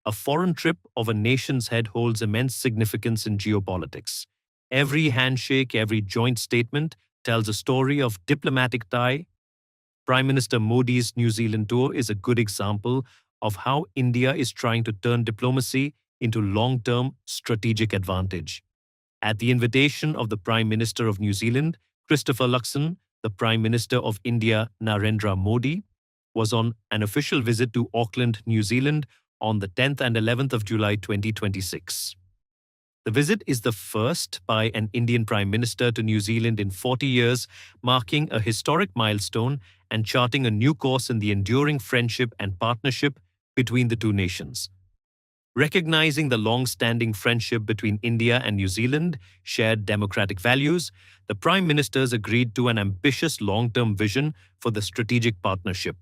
a foreign trip of a nation's head holds immense significance in geopolitics. Every handshake, every joint statement tells a story of diplomatic tie. Prime Minister Modi's New Zealand tour is a good example of how India is trying to turn diplomacy into long-term strategic advantage. At the invitation of the Prime Minister of New Zealand, Christopher Luxon, the Prime Minister of India, Narendra Modi, was on an official visit to Auckland, New Zealand on the 10th and 11th of July 2026. The visit is the first by an Indian Prime Minister to New Zealand in 40 years, marking a historic milestone and charting a new course in the enduring friendship and partnership between the two nations. Recognizing the long-standing friendship between India and New Zealand shared democratic values, the Prime Ministers agreed to an ambitious long-term vision for the strategic partnership,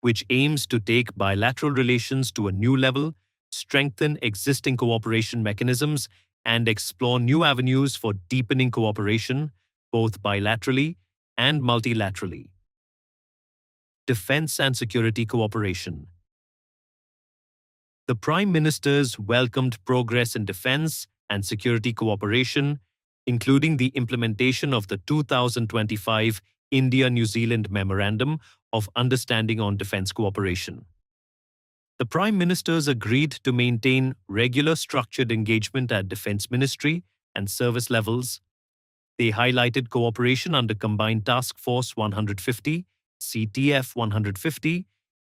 which aims to take bilateral relations to a new level, strengthen existing cooperation mechanisms, and explore new avenues for deepening cooperation, both bilaterally and multilaterally. Defense and security cooperation. The Prime Ministers welcomed progress in defense and security cooperation, including the implementation of the 2025 India-New Zealand Memorandum of Understanding on Defense Cooperation. The Prime Ministers agreed to maintain regular structured engagement at Defense Ministry and service levels. They highlighted cooperation under Combined Task Force 150, CTF 150,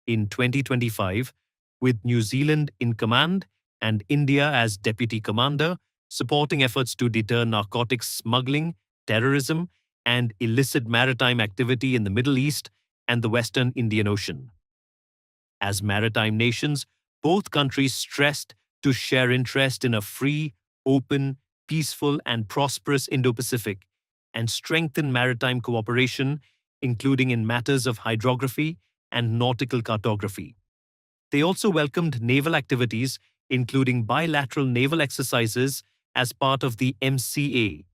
in 2025, with New Zealand in command and India as deputy commander, supporting efforts to deter narcotics smuggling, terrorism, and illicit maritime activity in the Middle East and the Western Indian Ocean. As maritime nations, both countries stressed to share interest in a free, open, peaceful, and prosperous Indo-Pacific and strengthen maritime cooperation, including in matters of hydrography and nautical cartography. They also welcomed naval activities, including bilateral naval exercises as part of the MCA,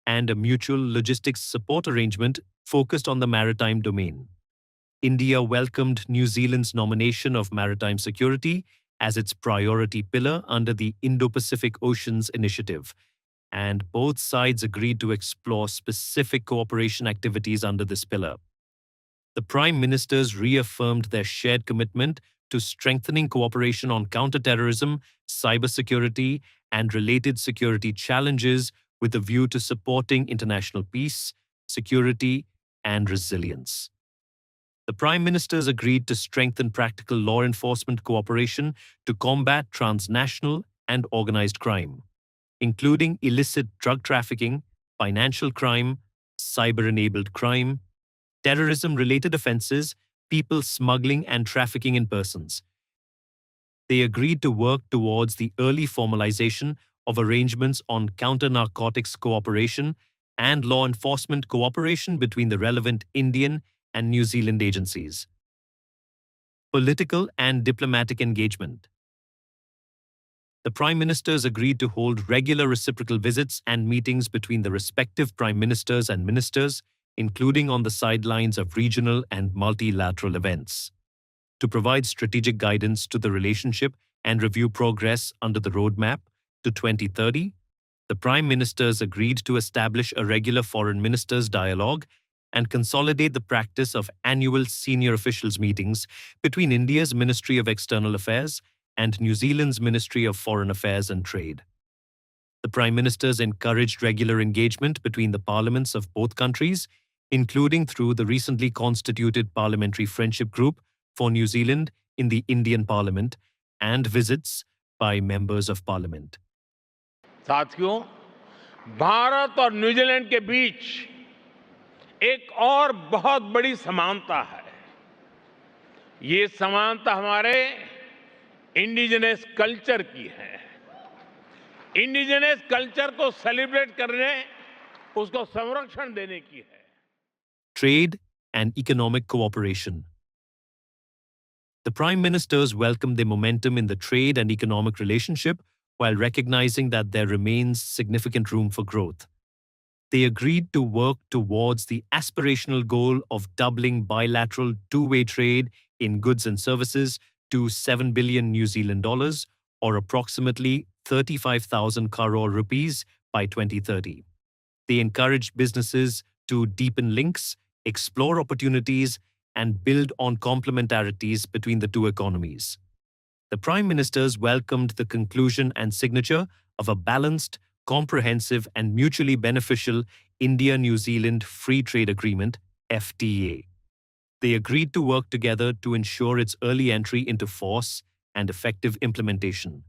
and a mutual logistics support arrangement focused on the maritime domain. India welcomed New Zealand's nomination of maritime security as its priority pillar under the Indo-Pacific Oceans Initiative, and both sides agreed to explore specific cooperation activities under this pillar. The Prime Ministers reaffirmed their shared commitment to strengthening cooperation on counterterrorism, cybersecurity, and related security challenges with a view to supporting international peace, security, and resilience. The Prime Ministers agreed to strengthen practical law enforcement cooperation to combat transnational and organized crime, including illicit drug trafficking, financial crime, cyber-enabled crime, terrorism-related offenses, people smuggling and trafficking in persons. They agreed to work towards the early formalization of arrangements on counter-narcotics cooperation and law enforcement cooperation between the relevant Indian and New Zealand agencies. Political and diplomatic engagement. The Prime Ministers agreed to hold regular reciprocal visits and meetings between the respective Prime Ministers and Ministers, including on the sidelines of regional and multilateral events, to provide strategic guidance to the relationship and review progress under the roadmap to 2030. The Prime Ministers agreed to establish a regular Foreign Ministers dialogue and consolidate the practice of annual senior officials meetings between India's Ministry of External Affairs and New Zealand's Ministry of Foreign Affairs and Trade. The Prime Ministers encouraged regular engagement between the parliaments of both countries, including through the recently constituted Parliamentary Friendship Group for New Zealand in the Indian Parliament, and visits by members of Parliament. साथियों, भारत और New Zealand के बीच एक और बहुत बड़ी समानता है। ये समानता हमारे इंडिजिनस कल्चर की है। इंडिजिनस कल्चर को सेलिब्रेट करने, उसको संरक्षण देने की है। Trade and economic cooperation. The Prime Ministers welcomed the momentum in the trade and economic relationship while recognizing that there remains significant room for growth. They agreed to work towards the aspirational goal of doubling bilateral two-way trade in goods and services to 7 billion New Zealand dollars, or approximately 35,000 crore rupees by 2030. They encouraged businesses to deepen links, explore opportunities, and build on complementarities between the two economies. The Prime Ministers welcomed the conclusion and signature of a balanced, comprehensive, and mutually beneficial India-New Zealand Free Trade Agreement, FTA. They agreed to work together to ensure its early entry into force and effective implementation.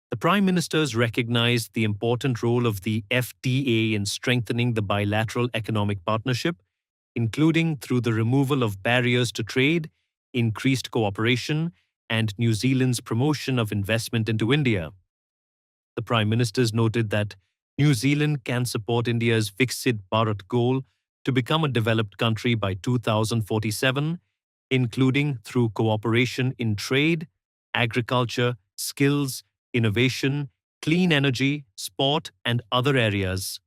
The Prime Ministers recognized the important role of the FTA in strengthening the bilateral economic partnership, including through the removal of barriers to trade, increased cooperation, and New Zealand's promotion of investment into India. The Prime Ministers noted that New Zealand can support India's Viksit Bharat goal to become a developed country by 2047, including through cooperation in trade, agriculture, skills, innovation, clean energy, sport, and other areas.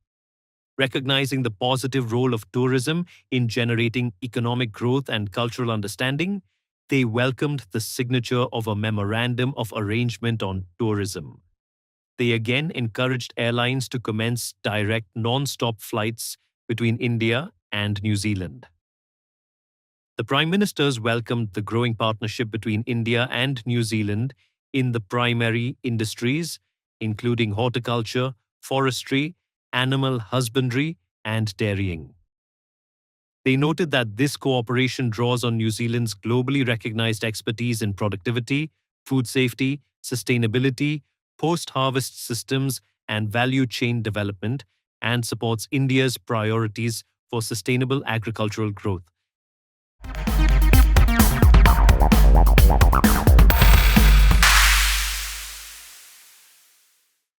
Recognizing the positive role of tourism in generating economic growth and cultural understanding, they welcomed the signature of a memorandum of arrangement on tourism. They again encouraged airlines to commence direct non-stop flights between India and New Zealand. The Prime Ministers welcomed the growing partnership between India and New Zealand in the primary industries, including horticulture, forestry, animal husbandry, and dairying. They noted that this cooperation draws on New Zealand's globally recognized expertise in productivity, food safety, sustainability, post-harvest systems, and value chain development, and supports India's priorities for sustainable agricultural growth.